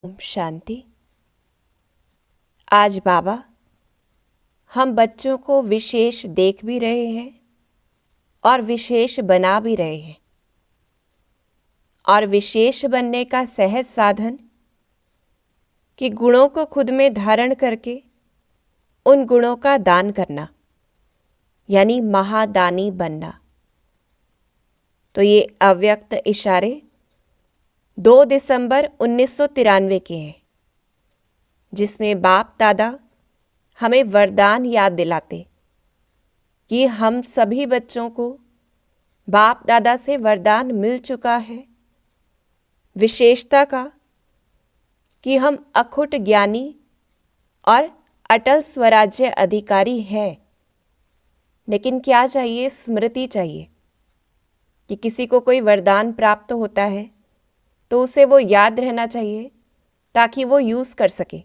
ओम शांति। आज बाबा हम बच्चों को विशेष देख भी रहे हैं और विशेष बना भी रहे हैं। और विशेष बनने का सहज साधन कि गुणों को खुद में धारण करके उन गुणों का दान करना, यानी महादानी बनना। तो ये अव्यक्त इशारे 2 दिसंबर 1993 के हैं, जिसमें बाप दादा हमें वरदान याद दिलाते कि हम सभी बच्चों को बाप दादा से वरदान मिल चुका है विशेषता का कि हम अखुट ज्ञानी और अटल स्वराज्य अधिकारी हैं। लेकिन क्या चाहिए? स्मृति चाहिए कि किसी को कोई वरदान प्राप्त होता है तो उसे वो याद रहना चाहिए ताकि वो यूज़ कर सके।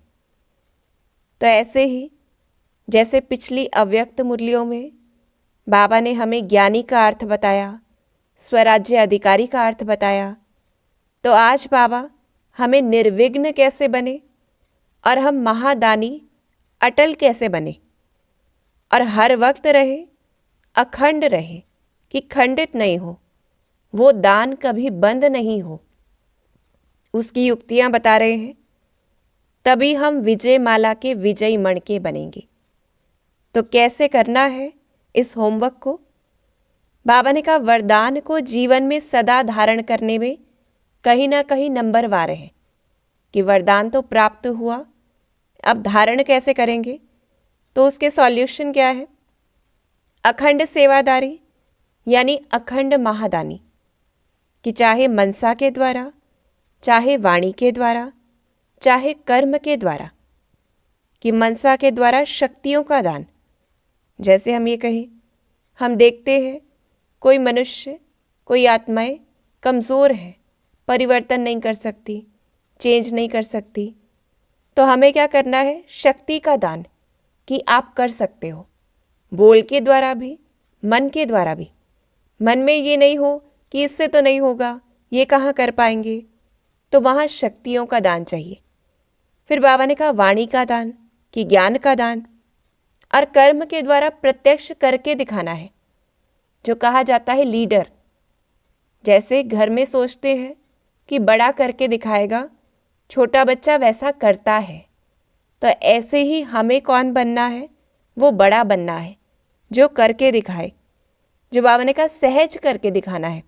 तो ऐसे ही जैसे पिछली अव्यक्त मुरलियों में बाबा ने हमें ज्ञानी का अर्थ बताया, स्वराज्य अधिकारी का अर्थ बताया, तो आज बाबा हमें निर्विघ्न कैसे बने और हम महादानी अटल कैसे बने और हर वक्त रहे, अखंड रहे कि खंडित नहीं हो, वो दान कभी बंद नहीं हो, उसकी युक्तियां बता रहे हैं। तभी हम विजय माला के विजयी मणके बनेंगे। तो कैसे करना है इस होमवर्क को? बाबा ने कहा वरदान को जीवन में सदा धारण करने में कहीं ना कहीं नंबरवार है कि वरदान तो प्राप्त हुआ, अब धारण कैसे करेंगे? तो उसके सॉल्यूशन क्या है? अखंड सेवादारी यानी अखंड महादानी, कि चाहे मनसा के द्वारा, चाहे वाणी के द्वारा, चाहे कर्म के द्वारा, कि मनसा के द्वारा शक्तियों का दान। जैसे हम ये कहें, हम देखते हैं कोई मनुष्य, कोई आत्माएं कमज़ोर है, परिवर्तन नहीं कर सकती, चेंज नहीं कर सकती, तो हमें क्या करना है? शक्ति का दान कि आप कर सकते हो, बोल के द्वारा भी, मन के द्वारा भी। मन में ये नहीं हो कि इससे तो नहीं होगा, ये कहाँ कर पाएंगे, तो वहाँ शक्तियों का दान चाहिए। फिर बाबा ने कहा वाणी का दान कि ज्ञान का दान, और कर्म के द्वारा प्रत्यक्ष करके दिखाना है, जो कहा जाता है लीडर। जैसे घर में सोचते हैं कि बड़ा करके दिखाएगा, छोटा बच्चा वैसा करता है, तो ऐसे ही हमें कौन बनना है? वो बड़ा बनना है जो करके दिखाए। जो बाबा ने कहा सहज करके दिखाना है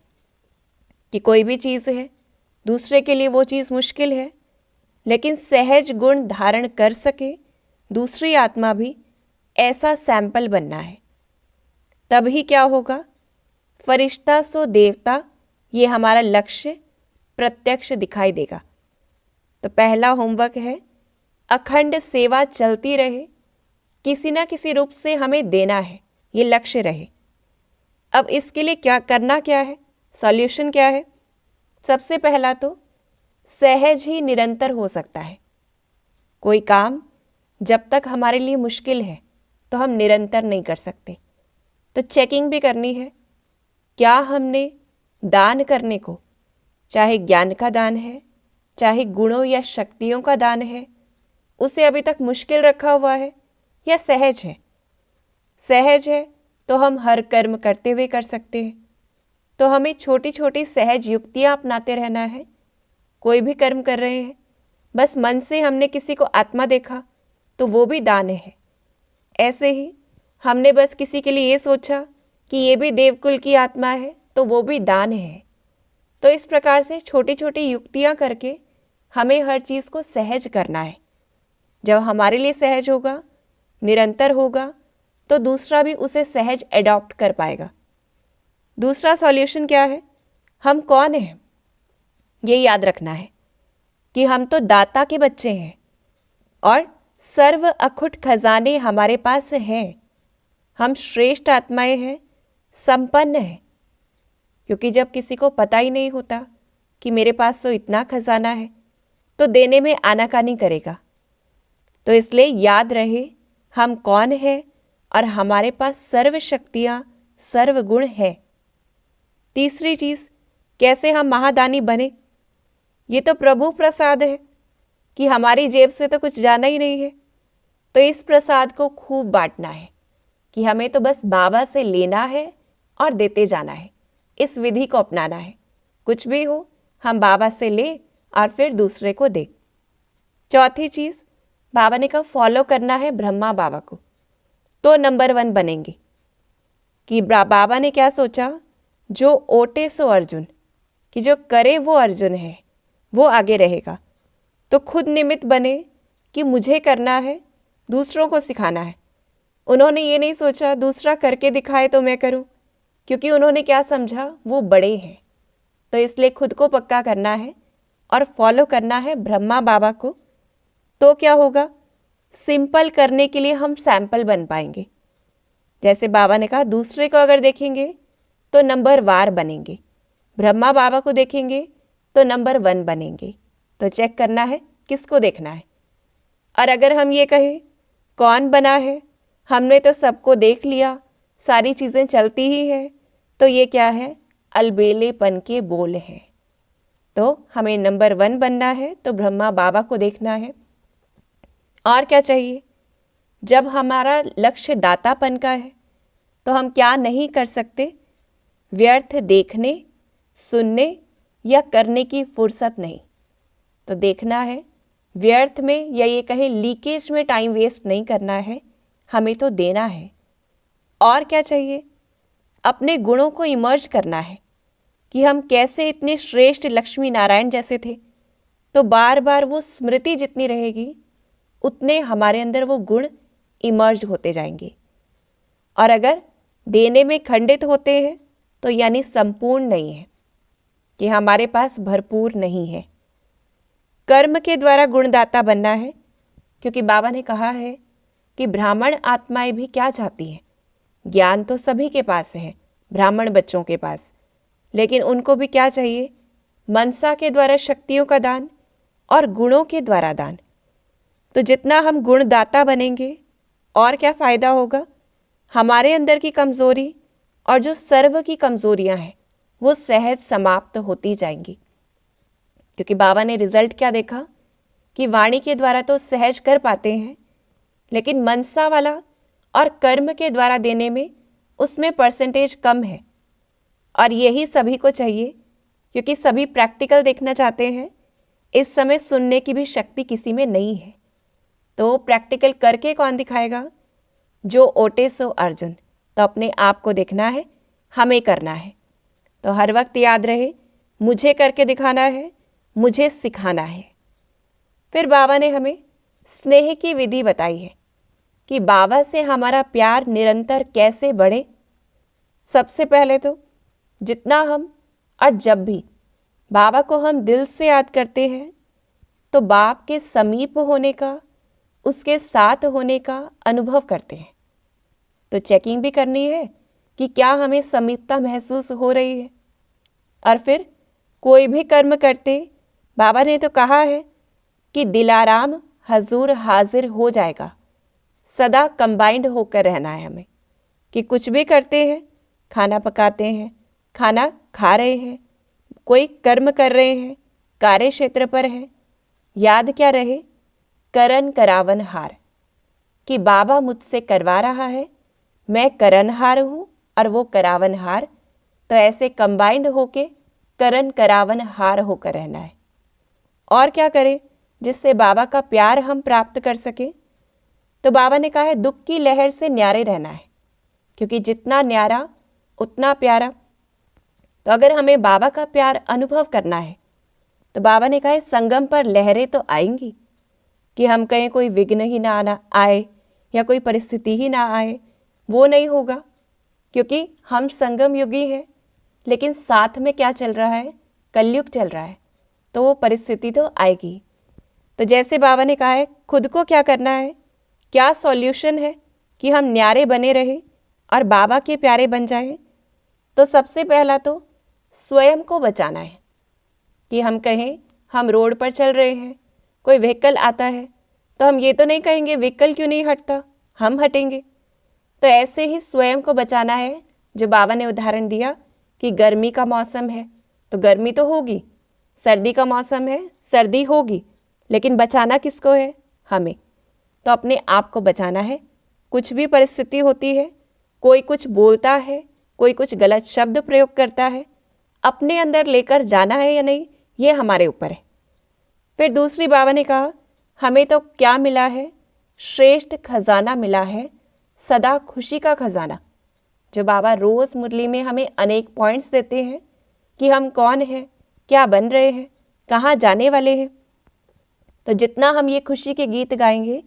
कि कोई भी चीज़ है, दूसरे के लिए वो चीज़ मुश्किल है, लेकिन सहज गुण धारण कर सके दूसरी आत्मा भी, ऐसा सैंपल बनना है। तभी क्या होगा? फरिश्ता सो देवता, ये हमारा लक्ष्य प्रत्यक्ष दिखाई देगा। तो पहला होमवर्क है अखंड सेवा चलती रहे, किसी ना किसी रूप से हमें देना है, ये लक्ष्य रहे। अब इसके लिए क्या करना, क्या है सॉल्यूशन, क्या है? सबसे पहला तो सहज ही निरंतर हो सकता है। कोई काम जब तक हमारे लिए मुश्किल है तो हम निरंतर नहीं कर सकते। तो चेकिंग भी करनी है, क्या हमने दान करने को, चाहे ज्ञान का दान है, चाहे गुणों या शक्तियों का दान है, उसे अभी तक मुश्किल रखा हुआ है या सहज है? सहज है तो हम हर कर्म करते हुए कर सकते हैं। तो हमें छोटी छोटी सहज युक्तियाँ अपनाते रहना है। कोई भी कर्म कर रहे हैं, बस मन से हमने किसी को आत्मा देखा तो वो भी दान है। ऐसे ही हमने बस किसी के लिए ये सोचा कि ये भी देवकुल की आत्मा है तो वो भी दान है। तो इस प्रकार से छोटी छोटी युक्तियाँ करके हमें हर चीज़ को सहज करना है। जब हमारे लिए सहज होगा, निरंतर होगा, तो दूसरा भी उसे सहज एडॉप्ट कर पाएगा। दूसरा सॉल्यूशन क्या है? हम कौन हैं ये याद रखना है कि हम तो दाता के बच्चे हैं और सर्व अखुट खजाने हमारे पास हैं। हम श्रेष्ठ आत्माएं हैं, संपन्न हैं। क्योंकि जब किसी को पता ही नहीं होता कि मेरे पास तो इतना खजाना है, तो देने में आनाकानी करेगा। तो इसलिए याद रहे हम कौन हैं और हमारे पास सर्व शक्तियाँ, सर्व गुण हैं। तीसरी चीज़, कैसे हम महादानी बने? ये तो प्रभु प्रसाद है। कि हमारी जेब से तो कुछ जाना ही नहीं है। तो इस प्रसाद को खूब बांटना है कि हमें तो बस बाबा से लेना है और देते जाना है। इस विधि को अपनाना है। कुछ भी हो हम बाबा से ले और फिर दूसरे को दे। चौथी चीज़ बाबा ने कहा फॉलो करना है ब्रह्मा बाबा को, तो नंबर 1 बनेंगे। कि बाबा ने क्या सोचा, जो ओटे सो अर्जुन, कि जो करे वो अर्जुन है, वो आगे रहेगा। तो खुद निमित्त बने कि मुझे करना है, दूसरों को सिखाना है। उन्होंने ये नहीं सोचा दूसरा करके दिखाए तो मैं करूं, क्योंकि उन्होंने क्या समझा, वो बड़े हैं। तो इसलिए खुद को पक्का करना है और फॉलो करना है ब्रह्मा बाबा को। तो क्या होगा, सिंपल करने के लिए हम सैंपल बन पाएंगे। जैसे बाबा ने कहा दूसरे को अगर देखेंगे तो नंबर वार बनेंगे, ब्रह्मा बाबा को देखेंगे तो नंबर 1 बनेंगे। तो चेक करना है किसको देखना है। और अगर हम ये कहें कौन बना है, हमने तो सबको देख लिया, सारी चीज़ें चलती ही हैं, तो ये क्या है, अलबेलेपन के बोल हैं। तो हमें नंबर 1 बनना है तो ब्रह्मा बाबा को देखना है। और क्या चाहिए, जब हमारा लक्ष्य दातापन का है तो हम क्या नहीं कर सकते, व्यर्थ देखने, सुनने या करने की फुर्सत नहीं। तो देखना है, व्यर्थ में या ये कहें लीकेज में टाइम वेस्ट नहीं करना है, हमें तो देना है। और क्या चाहिए, अपने गुणों को इमर्ज करना है कि हम कैसे इतने श्रेष्ठ लक्ष्मी नारायण जैसे थे। तो बार बार वो स्मृति जितनी रहेगी उतने हमारे अंदर वो गुण इमर्ज होते जाएंगे। और अगर देने में खंडित होते हैं तो यानी संपूर्ण नहीं है, कि हमारे पास भरपूर नहीं है। कर्म के द्वारा गुणदाता बनना है, क्योंकि बाबा ने कहा है कि ब्राह्मण आत्माएं भी क्या चाहती हैं, ज्ञान तो सभी के पास है, ब्राह्मण बच्चों के पास, लेकिन उनको भी क्या चाहिए, मनसा के द्वारा शक्तियों का दान और गुणों के द्वारा दान। तो जितना हम गुणदाता बनेंगे और क्या फ़ायदा होगा, हमारे अंदर की कमज़ोरी और जो सर्व की कमज़ोरियां हैं वो सहज समाप्त होती जाएंगी। क्योंकि बाबा ने रिजल्ट क्या देखा कि वाणी के द्वारा तो सहज कर पाते हैं, लेकिन मनसा वाला और कर्म के द्वारा देने में उसमें परसेंटेज कम है। और यही सभी को चाहिए, क्योंकि सभी प्रैक्टिकल देखना चाहते हैं। इस समय सुनने की भी शक्ति किसी में नहीं है, तो प्रैक्टिकल करके कौन दिखाएगा, जो ओटे सो अर्जुन। तो अपने आप को देखना है, हमें करना है। तो हर वक्त याद रहे, मुझे करके दिखाना है, मुझे सिखाना है। फिर बाबा ने हमें स्नेह की विधि बताई है कि बाबा से हमारा प्यार निरंतर कैसे बढ़े। सबसे पहले तो जितना हम और जब भी बाबा को हम दिल से याद करते हैं, तो बाप के समीप होने का, उसके साथ होने का अनुभव करते हैं। तो चेकिंग भी करनी है कि क्या हमें समीपता महसूस हो रही है। और फिर कोई भी कर्म करते, बाबा ने तो कहा है कि दिलाराम हजूर हाजिर हो जाएगा। सदा कंबाइंड होकर रहना है हमें, कि कुछ भी करते हैं, खाना पकाते हैं, खाना खा रहे हैं, कोई कर्म कर रहे हैं, कार्य क्षेत्र पर है, याद क्या रहे, करन करावन हार, कि बाबा मुझसे करवा रहा है, मैं करनहार हूँ और वो करावन हार। तो ऐसे कंबाइंड होके करन करावन हार होकर रहना है। और क्या करें जिससे बाबा का प्यार हम प्राप्त कर सकें। तो बाबा ने कहा है दुख की लहर से न्यारे रहना है, क्योंकि जितना न्यारा उतना प्यारा। तो अगर हमें बाबा का प्यार अनुभव करना है तो बाबा ने कहा है संगम पर लहरें तो आएंगी, कि हम कहें कोई विघ्न ही ना आना आए या कोई परिस्थिति ही ना आए, वो नहीं होगा, क्योंकि हम संगम युगी हैं। लेकिन साथ में क्या चल रहा है, कलयुग चल रहा है, तो वो परिस्थिति तो आएगी। तो जैसे बाबा ने कहा है खुद को क्या करना है, क्या सॉल्यूशन है कि हम न्यारे बने रहें और बाबा के प्यारे बन जाएं। तो सबसे पहला तो स्वयं को बचाना है, कि हम कहें हम रोड पर चल रहे हैं, कोई व्हीकल आता है तो हम ये तो नहीं कहेंगे व्हीकल क्यों नहीं हटता, हम हटेंगे। तो ऐसे ही स्वयं को बचाना है। जो बाबा ने उदाहरण दिया कि गर्मी का मौसम है तो गर्मी तो होगी, सर्दी का मौसम है सर्दी होगी, लेकिन बचाना किसको है? हमें। तो अपने आप को बचाना है। कुछ भी परिस्थिति होती है, कोई कुछ बोलता है, कोई कुछ गलत शब्द प्रयोग करता है, अपने अंदर लेकर जाना है या नहीं, ये हमारे ऊपर है। फिर दूसरी बाबा ने कहा, हमें तो क्या मिला है? श्रेष्ठ खजाना मिला है, सदा खुशी का खजाना। जो बाबा रोज़ मुरली में हमें अनेक पॉइंट्स देते हैं कि हम कौन हैं, क्या बन रहे हैं, कहाँ जाने वाले हैं। तो जितना हम ये खुशी के गीत गाएंगे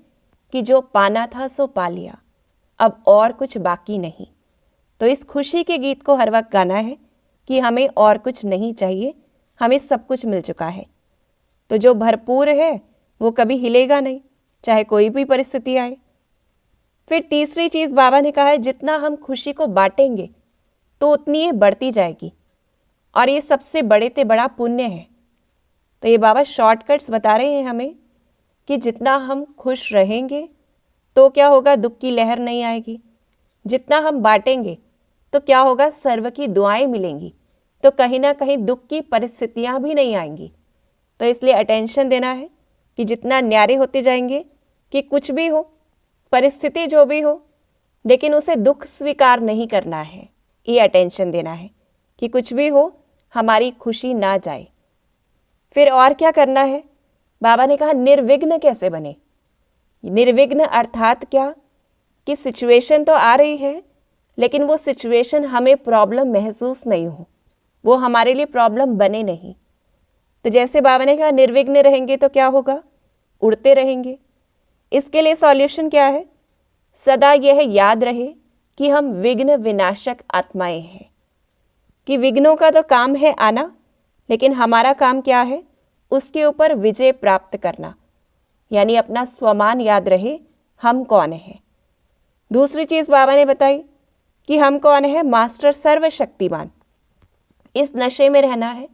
कि जो पाना था सो पा लिया, अब और कुछ बाकी नहीं, तो इस खुशी के गीत को हर वक्त गाना है कि हमें और कुछ नहीं चाहिए, हमें सब कुछ मिल चुका है। तो जो भरपूर है वो कभी हिलेगा नहीं, चाहे कोई भी परिस्थिति आए। फिर तीसरी चीज़ बाबा ने कहा है, जितना हम खुशी को बांटेंगे तो उतनी ये बढ़ती जाएगी, और ये सबसे बड़े से बड़ा पुण्य है। तो ये बाबा शॉर्टकट्स बता रहे हैं हमें कि जितना हम खुश रहेंगे तो क्या होगा, दुख की लहर नहीं आएगी। जितना हम बांटेंगे तो क्या होगा, सर्व की दुआएं मिलेंगी, तो कहीं ना कहीं दुख की परिस्थितियां भी नहीं आएंगी। तो इसलिए अटेंशन देना है कि जितना न्यारे होते जाएंगे कि कुछ भी हो, परिस्थिति जो भी हो, लेकिन उसे दुख स्वीकार नहीं करना है। ये अटेंशन देना है कि कुछ भी हो हमारी खुशी ना जाए। फिर और क्या करना है? बाबा ने कहा निर्विघ्न कैसे बने। निर्विघ्न अर्थात क्या कि सिचुएशन तो आ रही है, लेकिन वो सिचुएशन हमें प्रॉब्लम महसूस नहीं हो, वो हमारे लिए प्रॉब्लम बने नहीं। तो जैसे बाबा ने कहा निर्विघ्न रहेंगे तो क्या होगा, उड़ते रहेंगे। इसके लिए सॉल्यूशन क्या है? सदा यह याद रहे कि हम विघ्न विनाशक आत्माएं हैं, कि विघ्नों का तो काम है आना, लेकिन हमारा काम क्या है, उसके ऊपर विजय प्राप्त करना। यानी अपना स्वमान याद रहे, हम कौन हैं। दूसरी चीज़ बाबा ने बताई कि हम कौन है, मास्टर सर्वशक्तिमान। इस नशे में रहना है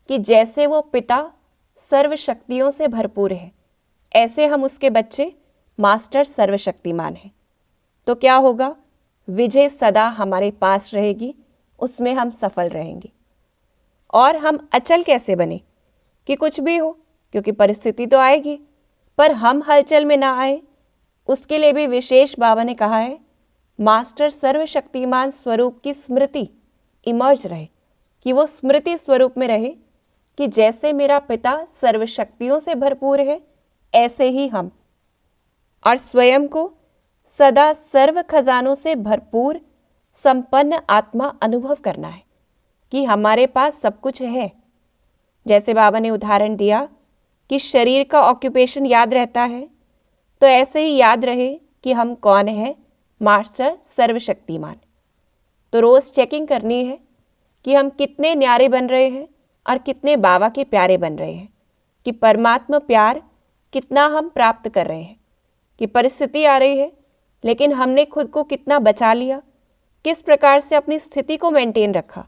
कि जैसे वो पिता सर्व शक्तियों से भरपूर है, ऐसे हम उसके बच्चे मास्टर सर्वशक्तिमान हैं। तो क्या होगा, विजय सदा हमारे पास रहेगी, उसमें हम सफल रहेंगे। और हम अचल कैसे बने कि कुछ भी हो, क्योंकि परिस्थिति तो आएगी, पर हम हलचल में ना आए, उसके लिए भी विशेष बाबा ने कहा है मास्टर सर्वशक्तिमान स्वरूप की स्मृति इमर्ज रहे, कि वो स्मृति स्वरूप में रहे कि जैसे मेरा पिता सर्वशक्तियों से भरपूर है, ऐसे ही हम। और स्वयं को सदा सर्व खजानों से भरपूर संपन्न आत्मा अनुभव करना है कि हमारे पास सब कुछ है। जैसे बाबा ने उदाहरण दिया कि शरीर का ऑक्यूपेशन याद रहता है, तो ऐसे ही याद रहे कि हम कौन हैं, मास्टर सर्वशक्तिमान। तो रोज़ चेकिंग करनी है कि हम कितने न्यारे बन रहे हैं और कितने बाबा के प्यारे बन रहे हैं, कि परमात्मा प्यार कितना हम प्राप्त कर रहे हैं, कि परिस्थिति आ रही है लेकिन हमने खुद को कितना बचा लिया, किस प्रकार से अपनी स्थिति को मेंटेन रखा।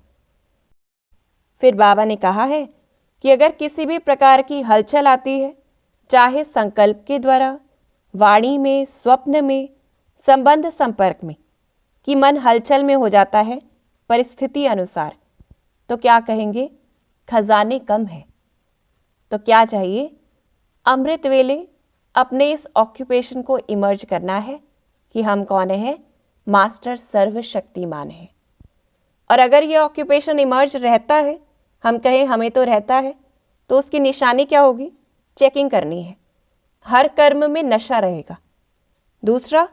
फिर बाबा ने कहा है कि अगर किसी भी प्रकार की हलचल आती है, चाहे संकल्प के द्वारा, वाणी में, स्वप्न में, संबंध संपर्क में, कि मन हलचल में हो जाता है परिस्थिति अनुसार, तो क्या कहेंगे, खजाने कम है। तो क्या चाहिए, अमृत वेले अपने इस ऑक्यूपेशन को इमर्ज करना है कि हम कौन हैं, मास्टर सर्वशक्तिमान है। और अगर ये ऑक्यूपेशन इमर्ज रहता है, हम कहें हमें तो रहता है, तो उसकी निशानी क्या होगी, चेकिंग करनी है। हर कर्म में नशा रहेगा। दूसरा,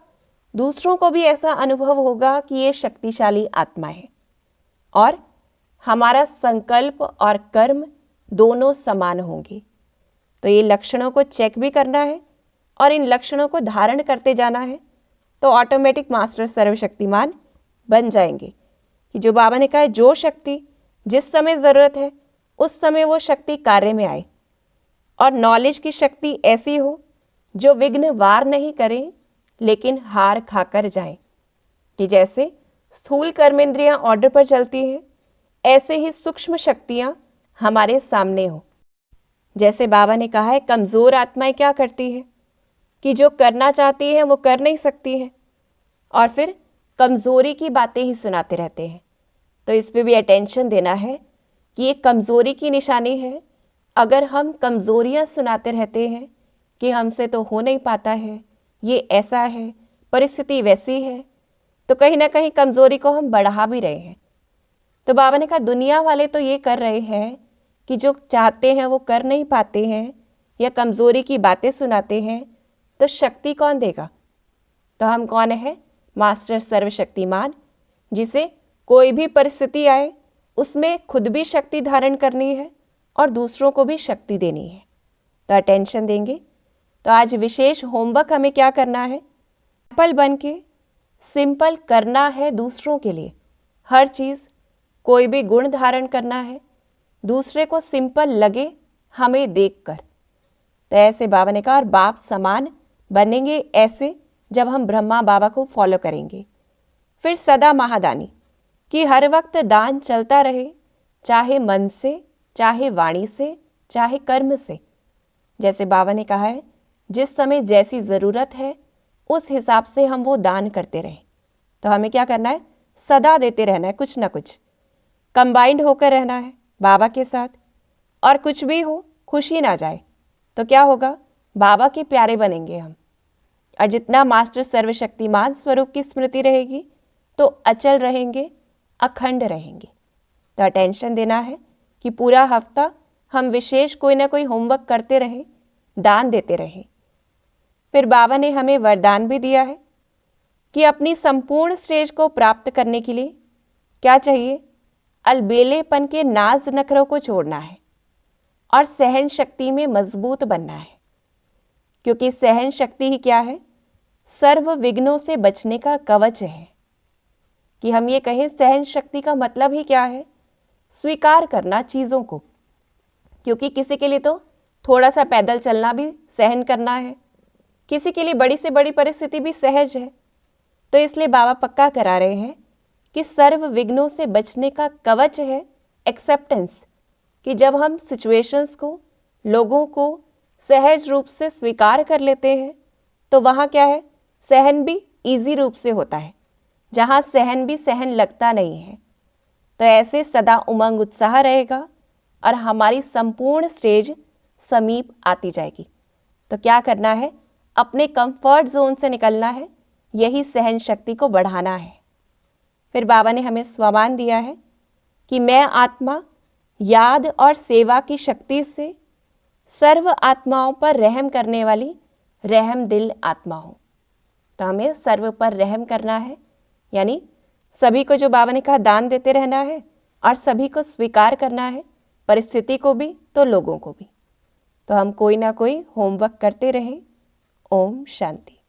दूसरों को भी ऐसा अनुभव होगा कि ये शक्तिशाली आत्मा है, और हमारा संकल्प और कर्म दोनों समान होंगे। तो ये लक्षणों को चेक भी करना है और इन लक्षणों को धारण करते जाना है, तो ऑटोमेटिक मास्टर सर्वशक्तिमान बन जाएंगे। कि जो बाबा ने कहा है, जो शक्ति जिस समय ज़रूरत है उस समय वो शक्ति कार्य में आए, और नॉलेज की शक्ति ऐसी हो जो विघ्न वार नहीं करें लेकिन हार खाकर जाएं। कि जैसे स्थूल कर्मेंद्रियां ऑर्डर पर चलती हैं, ऐसे ही सूक्ष्म शक्तियां हमारे सामने हो। जैसे बाबा ने कहा है, कमज़ोर आत्माएं क्या करती हैं कि जो करना चाहती हैं वो कर नहीं सकती हैं, और फिर कमज़ोरी की बातें ही सुनाते रहते हैं। तो इस पे भी अटेंशन देना है कि ये कमज़ोरी की निशानी है अगर हम कमज़ोरियाँ सुनाते रहते हैं कि हमसे तो हो नहीं पाता है, ये ऐसा है, परिस्थिति वैसी है, तो कहीं ना कहीं कमज़ोरी को हम बढ़ा भी रहे हैं। तो बाबा ने कहा दुनिया वाले तो ये कर रहे हैं कि जो चाहते हैं वो कर नहीं पाते हैं या कमज़ोरी की बातें सुनाते हैं, तो शक्ति कौन देगा? तो हम कौन है? मास्टर सर्वशक्तिमान, जिसे कोई भी परिस्थिति आए उसमें खुद भी शक्ति धारण करनी है और दूसरों को भी शक्ति देनी है। तो अटेंशन देंगे। तो आज विशेष होमवर्क हमें क्या करना है? सिंपल बन के सिंपल करना है दूसरों के लिए। हर चीज़, कोई भी गुण धारण करना है, दूसरे को सिंपल लगे हमें देखकर। तो ऐसे बाबा ने कहा, और बाप समान बनेंगे ऐसे जब हम ब्रह्मा बाबा को फॉलो करेंगे। फिर सदा महादानी, कि हर वक्त दान चलता रहे, चाहे मन से, चाहे वाणी से, चाहे कर्म से। जैसे बाबा ने कहा है, जिस समय जैसी ज़रूरत है उस हिसाब से हम वो दान करते रहें। तो हमें क्या करना है? सदा देते रहना है, कुछ ना कुछ कंबाइंड होकर रहना है बाबा के साथ। और कुछ भी हो, खुशी ना जाए तो क्या होगा? बाबा के प्यारे बनेंगे हम। और जितना मास्टर सर्वशक्तिमान स्वरूप की स्मृति रहेगी तो अचल रहेंगे, अखंड रहेंगे। तो अटेंशन देना है कि पूरा हफ्ता हम विशेष कोई ना कोई होमवर्क करते रहें, दान देते रहें। फिर बाबा ने हमें वरदान भी दिया है कि अपनी संपूर्ण स्टेज को प्राप्त करने के लिए क्या चाहिए? अलबेलेपन के नाज नखरों को छोड़ना है और सहन शक्ति में मजबूत बनना है। क्योंकि सहन शक्ति ही क्या है? सर्व विघ्नों से बचने का कवच है। कि हम ये कहें सहन शक्ति का मतलब ही क्या है? स्वीकार करना चीज़ों को। क्योंकि किसी के लिए तो थोड़ा सा पैदल चलना भी सहन करना है, किसी के लिए बड़ी से बड़ी परिस्थिति भी सहज है। तो इसलिए बाबा पक्का करा रहे हैं कि सर्व विघ्नों से बचने का कवच है एक्सेप्टेंस। कि जब हम सिचुएशंस को, लोगों को सहज रूप से स्वीकार कर लेते हैं तो वहाँ क्या है? सहन भी इजी रूप से होता है, जहाँ सहन भी सहन लगता नहीं है। तो ऐसे सदा उमंग उत्साह रहेगा और हमारी संपूर्ण स्टेज समीप आती जाएगी। तो क्या करना है? अपने कंफर्ट जोन से निकलना है, यही सहन शक्ति को बढ़ाना है। फिर बाबा ने हमें स्वमान दिया है कि मैं आत्मा याद और सेवा की शक्ति से सर्व आत्माओं पर रहम करने वाली रहम दिल आत्मा हूँ। तो हमें सर्व पर रहम करना है, यानी सभी को, जो बाबा ने कहा, दान देते रहना है और सभी को स्वीकार करना है, परिस्थिति को भी तो लोगों को भी। तो हम कोई ना कोई होमवर्क करते रहें। ओम शांति।